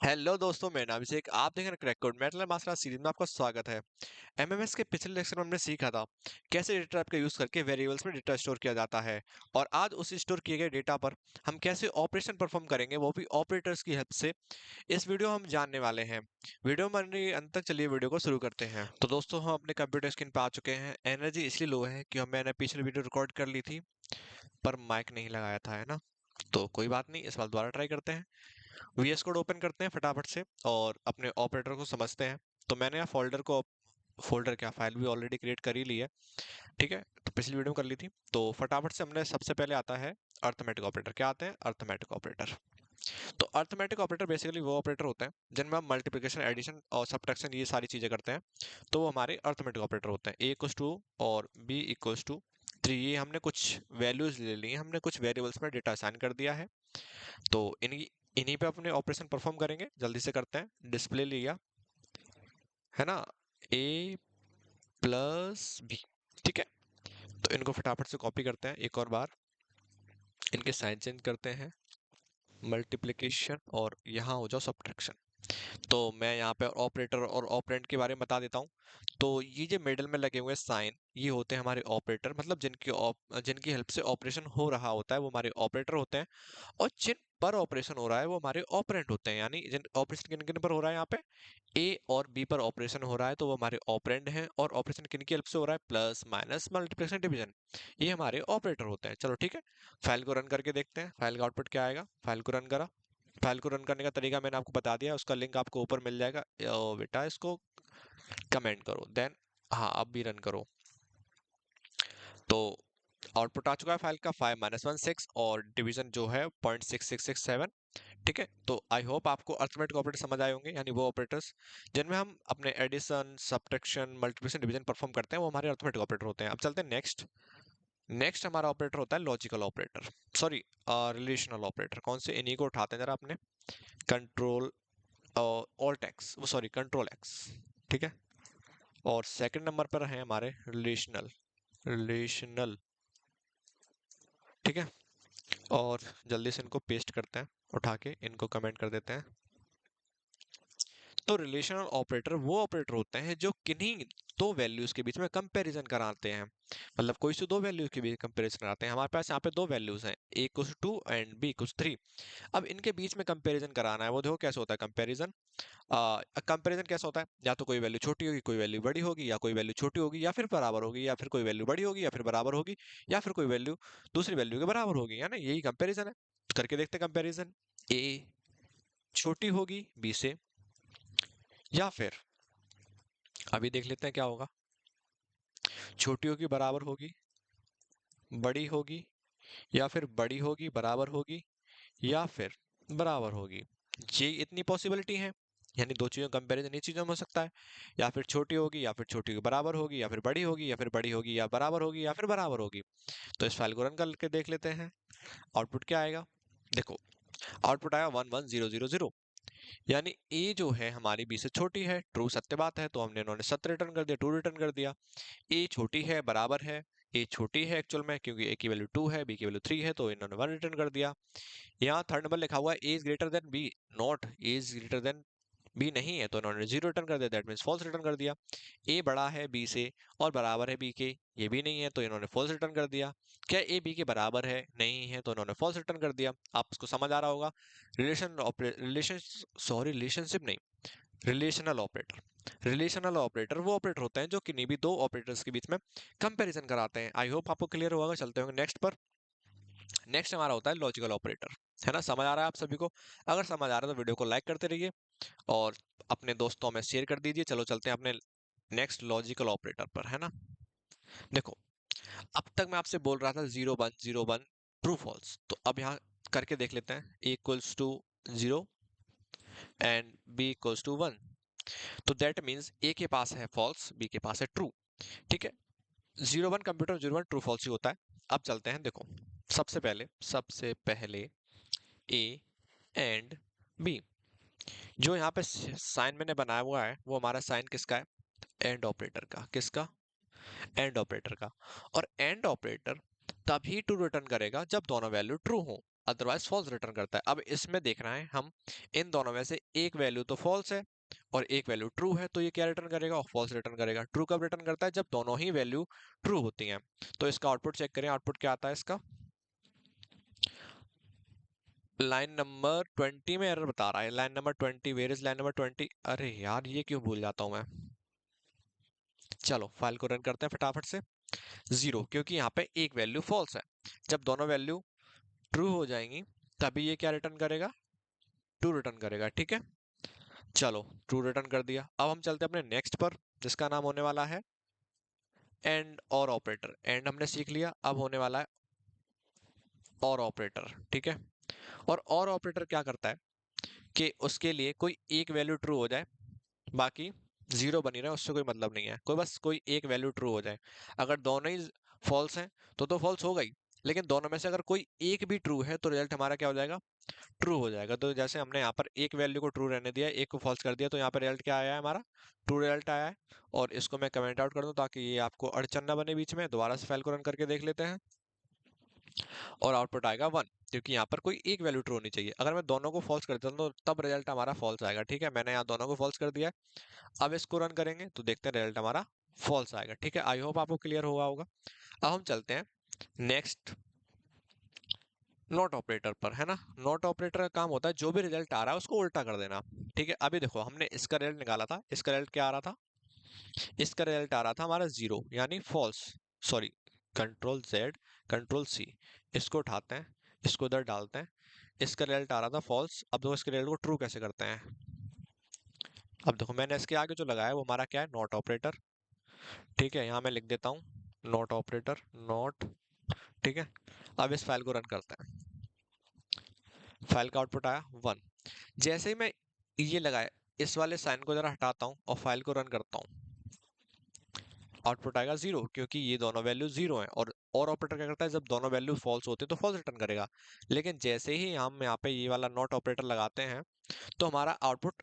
Hello दोस्तों, मेरा नाम अभिषेक। आप देख रहे हैं crack code mathematics master series में आपका स्वागत है। एमएमएस के पिछले लेक्चर में हमने सीखा था कैसे डेटा टाइप का यूज करके वेरिएबल्स में डेटा स्टोर किया जाता है। और आज उस स्टोर किए गए डेटा पर हम कैसे ऑपरेशन परफॉर्म करेंगे, वो भी ऑपरेटर्स की हेल्प से। इस वीडियो हम जानने वाले हैं। वीडियो में अंत तक चलिए वीडियो को शुरू करते हैं। तो दोस्तों, हम अपने कंप्यूटर स्क्रीन पर आ चुके हैं। एनर्जी इसलिए लो है कि मैंने पिछली वीडियो रिकॉर्ड कर ली थी पर माइक नहीं लगाया था, है ना। तो कोई बात नहीं, इस बार दोबारा ट्राई करते हैं। वीएस कोड ओपन करते हैं फटाफट से और अपने ऑपरेटर को समझते हैं। तो मैंने यहाँ फोल्डर क्या फाइल भी ऑलरेडी क्रिएट कर ही ली है। ठीक है, तो पिछली वीडियो में कर ली थी। तो फटाफट से हमने सबसे पहले आता है अर्थमेटिक ऑपरेटर। क्या आते हैं? Arithmetic operator. तो अर्थमेटिक ऑपरेटर बेसिकली वो ऑपरेटर होते हैं जिनमें हम मल्टीप्लिकेशन, एडिशन और सब्ट्रैक्शन ये सारी चीजें करते हैं। तो वो हमारे अर्थमेटिक ऑपरेटर होते हैं। ए इक्वल्स टू और बी इक्वल्स टू 3, ये हमने कुछ वैल्यूज ले ली हैं, हमने कुछ वेरिएबल्स में डेटा असाइन कर दिया है। तो इन्हीं इन्हीं पे अपने ऑपरेशन परफॉर्म करेंगे। जल्दी से करते हैं। डिस्प्ले लिया है ना, ए प्लस बी। ठीक है, तो इनको फटाफट से कॉपी करते हैं एक और बार। इनके साइन चेंज करते हैं, मल्टीप्लिकेशन और यहाँ हो जाओ सब्ट्रैक्शन। तो मैं यहाँ पे ऑपरेटर और ऑपरेंड के बारे में बता देता हूँ। तो ये जो मिडल में लगे हुए साइन, ये होते हैं हमारे ऑपरेटर, मतलब जिनकी हेल्प से ऑपरेशन हो रहा होता है वो हमारे ऑपरेटर होते हैं। और जिन पर ऑपरेशन हो रहा है वो हमारे ऑपरेंड होते हैं। यानी जिन ऑपरेशन किन किन पर हो रहा है, यहाँ पे ए और बी पर ऑपरेशन हो रहा है तो वो हमारे ऑपरेंड हैं। और ऑपरेशन किन की हेल्प से हो रहा है? प्लस, माइनस, मल्टीप्लिकेशन, डिवीजन, ये हमारे ऑपरेटर होते हैं। चलो ठीक है, फाइल को रन करके देखते हैं फाइल का आउटपुट क्या आएगा। फाइल को रन करा। फाइल को रन करने का तरीका मैंने आपको बता दिया, उसका लिंक आपको ऊपर मिल जाएगा। बेटा इसको कमेंट करो देन। हाँ, अब भी रन करो। तो आउटपुट आ चुका है फाइल का 5-1 6 और डिवीजन जो है 0.6667। ठीक है, तो आई होप आपको अर्थमेटिक ऑपरेटर समझ आए होंगे, यानी वो ऑपरेटर्स जिनमें हम अपने addition, subtraction, multiplication, division perform करते हैं वो हमारे अर्थमेटिक ऑपरेटर होते हैं। अब चलते हैं नेक्स्ट। नेक्स्ट हमारा ऑपरेटर होता है logical operator, sorry relational operator. कौन से? इन्हीं को उठाते हैं जरा अपने। कंट्रोल ऑल्ट एक्स, वो सॉरी कंट्रोल एक्स। ठीक है, और सेकंड नंबर पर है हमारे रिलेशनल। ठीक है, और जल्दी से इनको पेस्ट करते हैं, उठा के इनको कमेंट कर देते हैं। तो रिलेशनल ऑपरेटर वो ऑपरेटर होते हैं जो किन्हीं दो वैल्यूज के बीच में कंपैरिजन कराते हैं। मतलब कोई से दो वैल्यूज के बीच कंपैरिजन कराते हैं। हमारे पास यहाँ पे दो वैल्यूज हैं, a equals 2 and b equals 3। अब इनके बीच में कंपैरिजन कराना है। वो देखो कैसे होता है कंपैरिजन। कंपैरिजन कैसा होता है? या तो कोई वैल्यू छोटी होगी, कोई वैल्यू बड़ी होगी, या कोई वैल्यू छोटी होगी या फिर बराबर होगी, या फिर कोई वैल्यू बड़ी होगी या फिर बराबर होगी, या फिर कोई वैल्यू दूसरी वैल्यू के बराबर होगी, है ना। यही कंपैरिजन है। करके देखते हैं कंपैरिजन। a छोटी होगी b से, या फिर अभी देख लेते हैं क्या होगा। छोटी होगी बराबर होगी, बड़ी होगी, या फिर बड़ी होगी बराबर होगी, या फिर बराबर होगी। ये इतनी पॉसिबिलिटी है, यानी दो चीजों का कंपैरिजन ये चीजों में हो सकता है। या फिर छोटी होगी या फिर छोटी के बराबर होगी, या फिर बड़ी होगी या फिर बड़ी होगी, या बराबर होगी या फिर बराबर होगी। तो इस फाइल को रन करके देख लेते हैं आउटपुट क्या आएगा। देखो, आउटपुट आया 11000। यानी ए जो है हमारी बी से छोटी है, ट्रू सत्य बात है, तो हमने इन्होंने सत्य रिटर्न कर दिया, ट्रू रिटर्न कर दिया। ए छोटी है बराबर है, ए छोटी है एक्चुअल में, क्योंकि ए की वैल्यू 2 है, बी की वैल्यू 3 है, तो इन्होंने 1 रिटर्न कर दिया। यहाँ थर्ड नंबर लिखा हुआ है A is greater than B, not A is greater than B नहीं है, तो इन्होंने 0 रिटर्न कर दिया, दैट मीन्स फॉल्स रिटर्न कर दिया। ए बड़ा है बी से और बराबर है बी के, ये भी नहीं है, तो इन्होंने फॉल्स रिटर्न कर दिया। क्या ए बी के बराबर है? नहीं है, तो इन्होंने फॉल्स रिटर्न कर दिया। आप इसको समझ आ रहा होगा। रिलेशनशिप नहीं, रिलेशनल ऑपरेटर। रिलेशनल ऑपरेटर वो ऑपरेटर होते हैं जो किन्हीं भी दो ऑपरेटर्स के बीच में कंपैरिजन कराते हैं। आई होप आपको क्लियर होगा। चलते होंगे नेक्स्ट पर। नेक्स्ट हमारा होता है लॉजिकल ऑपरेटर, है ना। समझ आ रहा है आप सभी को? अगर समझ आ रहा है तो वीडियो को लाइक करते रहिए और अपने दोस्तों में शेयर कर दीजिए। चलो चलते हैं अपने नेक्स्ट लॉजिकल ऑपरेटर पर, है ना। देखो, अब तक मैं आपसे बोल रहा था 0 1 0 1 ट्रू फॉल्स, तो अब यहाँ करके देख लेते हैं। a equals to 0 and b equals to 1। तो दैट मीन्स a के पास है फॉल्स, b के पास है ट्रू। ठीक है, 0 1 कंप्यूटर 0 1 ट्रू फॉल्स ही होता है। अब चलते हैं। देखो, सबसे पहले a एंड b, जो यहाँ पे साइन मैंने बनाया हुआ है वो हमारा साइन किसका है? एंड ऑपरेटर का। किसका? एंड ऑपरेटर का। और एंड ऑपरेटर तभी ट्रू रिटर्न करेगा जब दोनों वैल्यू ट्रू हो। अदरवाइज फॉल्स रिटर्न करता है। अब इसमें देखना है हम इन दोनों में से एक वैल्यू तो फॉल्स है और एक वैल्यू ट्रू है, तो ये क्या रिटर्न करेगा? और फॉल्स रिटर्न करेगा। ट्रू कब रिटर्न करता है? जब दोनों ही वैल्यू ट्रू होती हैं। तो इसका आउटपुट चेक करें, आउटपुट क्या आता है इसका। लाइन नंबर 20 में एरर बता रहा है। Line number 20, where is line number 20? अरे यार ये क्यों भूल जाता हूं मैं। चलो फाइल को रन करते हैं फटाफट से। 0, क्योंकि यहाँ पे एक वैल्यू फॉल्स है। जब दोनों वैल्यू ट्रू हो जाएंगी तभी ये क्या रिटर्न करेगा? ट्रू रिटर्न करेगा। ठीक है, चलो ट्रू रिटर्न कर दिया। अब हम चलते हैं अपने नेक्स्ट पर, जिसका नाम होने वाला है एंड और ऑपरेटर। एंड हमने सीख लिया, अब होने वाला है और ऑपरेटर। ठीक है, और ऑपरेटर क्या करता है कि उसके लिए कोई एक वैल्यू ट्रू हो जाए, बाकी जीरो बनी रहे, उससे कोई मतलब नहीं है। बस कोई एक वैल्यू ट्रू हो जाए। अगर दोनों ही फॉल्स हैं तो फॉल्स हो गई, लेकिन दोनों में से अगर कोई एक भी ट्रू है तो रिजल्ट हमारा क्या हो जाएगा? ट्रू हो जाएगा। तो जैसे हमने यहाँ पर एक वैल्यू को ट्रू रहने दिया, एक को फॉल्स कर दिया, तो यहाँ पर रिजल्ट क्या आया है? हमारा ट्रू रिजल्ट आया है। और इसको मैं कमेंट आउट कर दूं ताकि ये आपको अड़चन ना बने बीच में। दोबारा से फाइल को रन करके देख लेते हैं और आउटपुट आएगा 1, क्योंकि यहाँ पर कोई एक वैल्यू ट्रू होनी चाहिए। अगर मैं दोनों को फॉल्स कर देता हूँ तो तब रिजल्ट हमारा फॉल्स आएगा। ठीक है, मैंने यहाँ दोनों को फॉल्स कर दिया। अब इसको रन करेंगे तो देखते हैं रिजल्ट हमारा फॉल्स आएगा। ठीक है, आई होप आपको क्लियर हुआ होगा। अब हम चलते हैं नेक्स्ट नॉट ऑपरेटर पर, है ना। नॉट ऑपरेटर का काम होता है जो भी रिजल्ट आ रहा है उसको उल्टा कर देना। ठीक है, अभी देखो हमने इसका रिजल्ट निकाला था, इसका रिजल्ट क्या आ रहा था? इसका रिजल्ट आ रहा था हमारा 0 यानी false. Sorry, control Z control C, इसको उठाते हैं, इसको इधर डालते हैं। इसका रिजल्ट आ रहा था फॉल्स। अब देखो इसके रिजल्ट को ट्रू कैसे करते हैं। अब देखो मैंने इसके आगे जो लगाया है वो हमारा क्या है? Not operator. ठीक है, यहाँ मैं लिख देता हूँ नॉट ऑपरेटर, नॉट। ठीक है, अब इस फाइल को रन करते हैं। फाइल का आउटपुट आया 1। जैसे ही मैं ये लगाया, इस वाले साइन को जरा हटाता हूँ और फाइल को रन करता हूँ, आउटपुट आएगा 0, क्योंकि ये दोनों वैल्यू 0 है। और ऑपरेटर क्या करता है? जब दोनों वैल्यू फॉल्स होते हैं तो फॉल्स रिटर्न करेगा। लेकिन जैसे ही हम यहाँ पे ये वाला नॉट ऑपरेटर लगाते हैं तो हमारा आउटपुट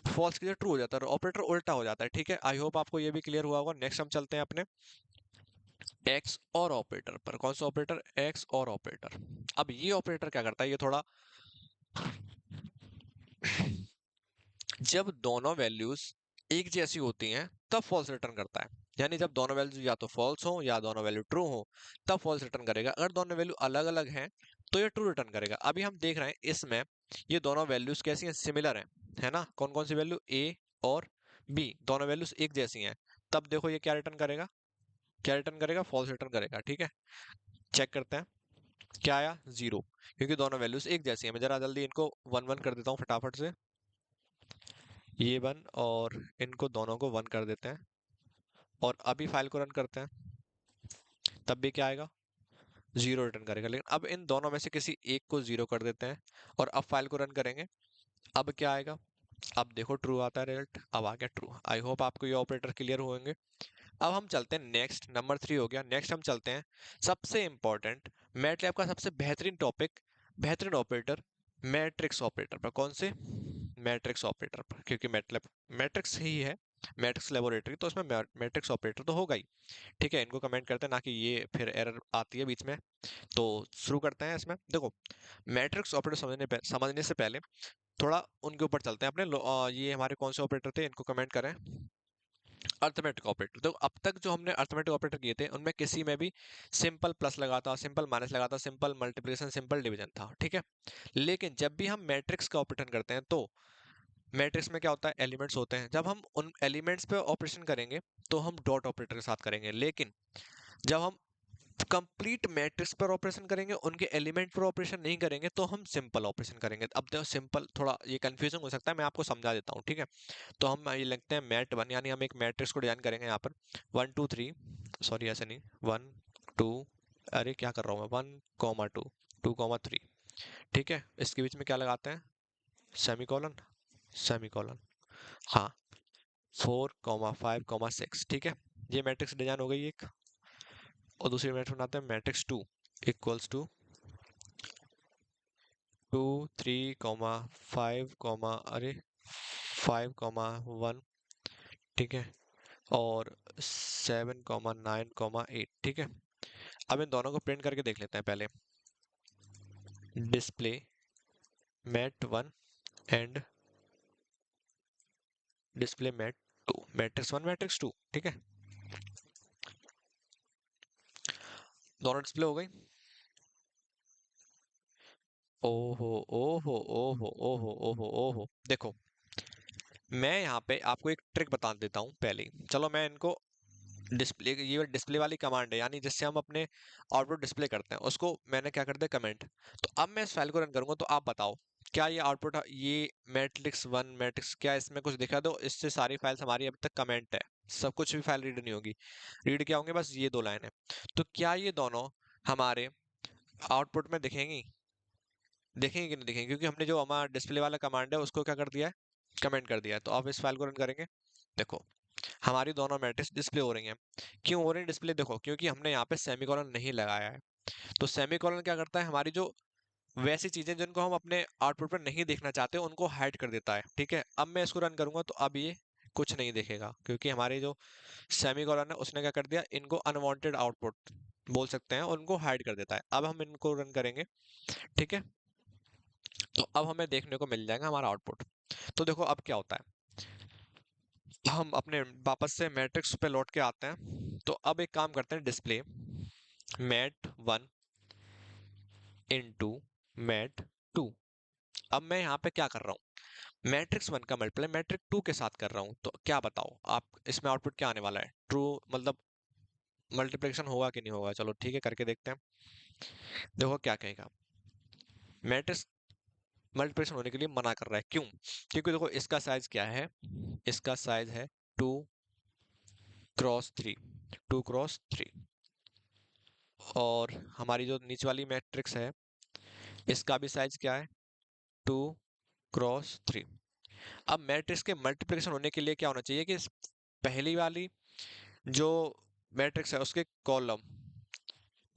फॉल्स की जगह ट्रू हो जाता है, ऑपरेटर उल्टा हो जाता है। ठीक है, आई होप आपको ये भी क्लियर हुआ होगा। नेक्स्ट हम चलते हैं अपने एक्स और ऑपरेटर पर। कौन सा ऑपरेटर? एक्स और ऑपरेटर। अब ये ऑपरेटर क्या करता है? ये थोड़ा जब दोनों वैल्यूज एक जैसी होती हैं तब फॉल्स रिटर्न करता है। यानी जब दोनों वैल्यूज या तो फॉल्स हो या दोनों वैल्यू ट्रू हो तब फॉल्स रिटर्न करेगा। अगर दोनों वैल्यू अलग अलग हैं तो ये ट्रू रिटर्न करेगा। अभी हम देख रहे हैं इसमें ये दोनों वैल्यूज कैसी हैं? सिमिलर हैं, है ना। कौन कौन सी वैल्यू? ए और बी, दोनों वैल्यूज एक जैसी हैं। तब देखो ये क्या रिटर्न करेगा? क्या रिटर्न करेगा? फॉल्स रिटर्न करेगा। ठीक है, चेक करते हैं क्या आया? 0, क्योंकि दोनों वैल्यूज एक जैसी हैं। मैं जरा जल्दी इनको 1 1 कर देता हूँ फटाफट से। ये 1 और इनको दोनों को 1 कर देते हैं और अभी फाइल को रन करते हैं, तब भी क्या आएगा? 0 रिटर्न करेगा। लेकिन अब इन दोनों में से किसी एक को 0 कर देते हैं और अब फाइल को रन करेंगे, अब क्या आएगा? अब देखो ट्रू आता है रिजल्ट। अब आ गया ट्रू। आई होप आपको ये ऑपरेटर क्लियर होंगे। अब हम चलते हैं नेक्स्ट, नंबर 3 हो गया। नेक्स्ट हम चलते हैं सबसे इंपॉर्टेंट मैटलैब का सबसे बेहतरीन टॉपिक, बेहतरीन ऑपरेटर, मैट्रिक्स ऑपरेटर पर। कौन से? मैट्रिक्स ऑपरेटर पर, क्योंकि मैटलैब मैट्रिक्स ही है, मैट्रिक्स लेबोरेटरी, तो उसमें मैट्रिक्स ऑपरेटर तो होगा ही। ठीक है, इनको कमेंट करते हैं ना कि ये फिर एरर आती है बीच में। तो शुरू करते हैं इसमें। देखो मैट्रिक्स ऑपरेटर समझने से पहले थोड़ा उनके ऊपर चलते हैं अपने। ये हमारे कौन से ऑपरेटर थे इनको कमेंट करें। Arithmetic operator. तो अब तक जो हमने अर्थमेटिक ऑपरेटर किए थे उनमें किसी में भी सिंपल प्लस लगा था, सिंपल माइनस लगा था, सिंपल मल्टीप्लिकेशन, सिंपल डिवीजन था। ठीक है, लेकिन जब भी हम मैट्रिक्स का ऑपरेशन करते हैं तो मैट्रिक्स में क्या होता है? एलिमेंट्स होते हैं। जब हम उन एलिमेंट्स पे ऑपरेशन करेंगे तो हम डॉट ऑपरेटर के साथ करेंगे। लेकिन जब हम कंप्लीट मैट्रिक्स पर ऑपरेशन करेंगे, उनके एलिमेंट पर ऑपरेशन नहीं करेंगे, तो हम सिंपल ऑपरेशन करेंगे। अब देखो सिंपल थोड़ा ये कंफ्यूजन हो सकता है, मैं आपको समझा देता हूँ। ठीक है, तो हम ये लिखते हैं मैट 1, यानी हम एक मैट्रिक्स को डिजाइन करेंगे यहाँ पर 1 2 3, सॉरी ऐसे नहीं, 1 2, अरे क्या कर रहा हूँ मैं, 1 2 2 3। ठीक है, इसके बीच में क्या लगाते हैं? Semicolon, semicolon. हाँ, 4 5 6। ठीक है, ये मैट्रिक्स डिजाइन हो गई एक। और दूसरी मैट्रिक्स बनाते हैं मैट्रिक्स 2 इक्वल्स टू 2 3 5 अरे 5 1। ठीक है, और 7 9 8। ठीक है, अब इन दोनों को प्रिंट करके देख लेते हैं पहले। Display mat one and display mat two, matrix one matrix two, ठीक है। दोनों डिस्प्ले हो गई। ओहो ओहो ओहो ओहो ओहो ओहो, देखो मैं यहाँ पे आपको एक ट्रिक बता देता हूँ पहले ही। चलो मैं इनको डिस्प्ले, ये डिस्प्ले वाली कमांड है यानी जिससे हम अपने आउटपुट डिस्प्ले करते हैं, उसको मैंने क्या कर दिया कमेंट। तो अब मैं इस फाइल को रन करूंगा, तो आप बताओ क्या ये आउटपुट, ये मैट्रिक्स वन मैट्रिक्स, क्या इसमें कुछ दिखा दो? इससे सारी फाइल्स हमारी अभी तक कमेंट है, सब कुछ भी फाइल रीड नहीं होगी। रीड क्या होंगे? बस ये दो लाइन है। तो क्या ये दोनों हमारे आउटपुट में दिखेंगी? देखेंगे कि नहीं देखेंगे? क्योंकि हमने जो हमारा डिस्प्ले वाला कमांड है उसको क्या कर दिया है, कमेंट कर दिया है। तो अब इस फाइल को रन करेंगे, देखो हमारी दोनों मैट्रिक्स डिस्प्ले हो रही हैं। क्यों हो रही है डिस्प्ले? देखो क्योंकि हमने यहाँ पे सेमीकोलन नहीं लगाया है। तो सेमीकोलन क्या करता है, हमारी जो वैसी चीजें जिनको हम अपने आउटपुट पर नहीं देखना चाहते उनको हाइड कर देता है, ठीक है। अब मैं इसको रन करूंगा तो अब ये कुछ नहीं देखेगा, क्योंकि हमारे जो सेमीकोलन है उसने क्या कर दिया, इनको अनवांटेड आउटपुट बोल सकते हैं, उनको हाइड कर देता है। अब हम इनको रन करेंगे, ठीक है। तो अब हमें देखने को मिल जाएगा हमारा आउटपुट। तो देखो अब क्या होता है, हम अपने वापस से मैट्रिक्स पे लौट के आते हैं। तो अब एक काम करते हैं, display mat one into mat two. अब मैं यहाँ पे क्या कर रहा हूँ, मैट्रिक्स वन का मल्टीप्लाई मैट्रिक्स टू के साथ कर रहा हूँ। तो क्या बताओ आप, इसमें आउटपुट क्या आने वाला है? ट्रू, मतलब मल्टीप्लिकेशन होगा कि नहीं होगा? चलो ठीक है, करके देखते हैं। देखो क्या कहेगा, मैट्रिक्स मल्टीप्लिकेशन होने के लिए मना कर रहा है। क्यों? क्योंकि देखो इसका साइज क्या है, इसका साइज है 2 क्रॉस 3, 2 क्रॉस 3। और हमारी जो नीचे वाली मैट्रिक्स है इसका भी साइज क्या है, 2 क्रॉस 3। अब मैट्रिक्स के मल्टीप्लिकेशन होने के लिए क्या होना चाहिए कि पहली वाली जो मैट्रिक्स है उसके कॉलम,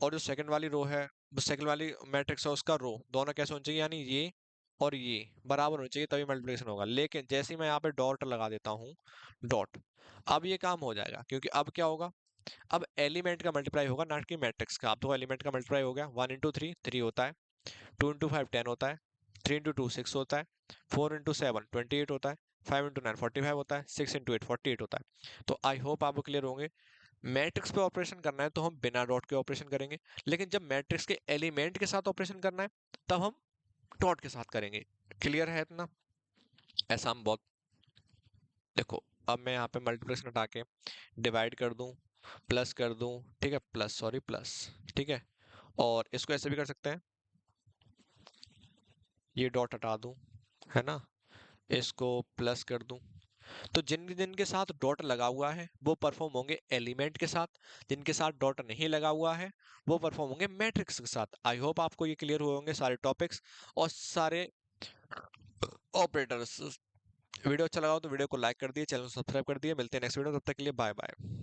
और जो सेकंड वाली रो है, सेकंड वाली मैट्रिक्स है उसका रो, दोनों कैसे होने चाहिए, यानी ये और ये बराबर होने चाहिए, तभी मल्टीप्लिकेशन होगा। लेकिन जैसे ही मैं यहाँ पे डॉट लगा देता हूँ, डॉट, अब ये काम हो जाएगा। क्योंकि अब क्या होगा, अब एलिमेंट का मल्टीप्लाई होगा, ना कि मैट्रिक्स का। अब तो एलिमेंट का मल्टीप्लाई हो गया, 1 इंटू 3 3 होता है, 2 इंटू 5 10 होता है, 3 इंटू 2 6 होता है, 4 इंटू 7 28 होता है, 5 इंटू 9 45 होता है, 6 इंटू 8 48 होता है। तो आई होप आपको क्लियर होंगे। मैट्रिक्स पे ऑपरेशन करना है तो हम बिना डॉट के ऑपरेशन करेंगे, लेकिन जब मैट्रिक्स के एलिमेंट के साथ ऑपरेशन करना है तब हम डॉट के साथ करेंगे। क्लियर है इतना? ऐसा हम बहुत, देखो अब मैं यहाँ पे मल्टीप्लिकेशन हटा के डिवाइड कर दूं, प्लस कर दूं, ठीक है, प्लस सॉरी प्लस, ठीक है। और इसको ऐसे भी कर सकते हैं, ये डॉट हटा दूं, है ना, इसको प्लस कर दूं। तो जिनके जिनके साथ डॉट लगा हुआ है वो परफॉर्म होंगे एलिमेंट के साथ, जिनके साथ डॉट नहीं लगा हुआ है वो परफॉर्म होंगे मैट्रिक्स के साथ। आई होप आपको ये क्लियर हुए होंगे सारे टॉपिक्स और सारे ऑपरेटर्स। वीडियो अच्छा लगा हो तो वीडियो को लाइक कर दिए, चैनल को सब्सक्राइब कर दिए। मिलते हैं नेक्स्ट वीडियो, तब तक के लिए बाय बाय।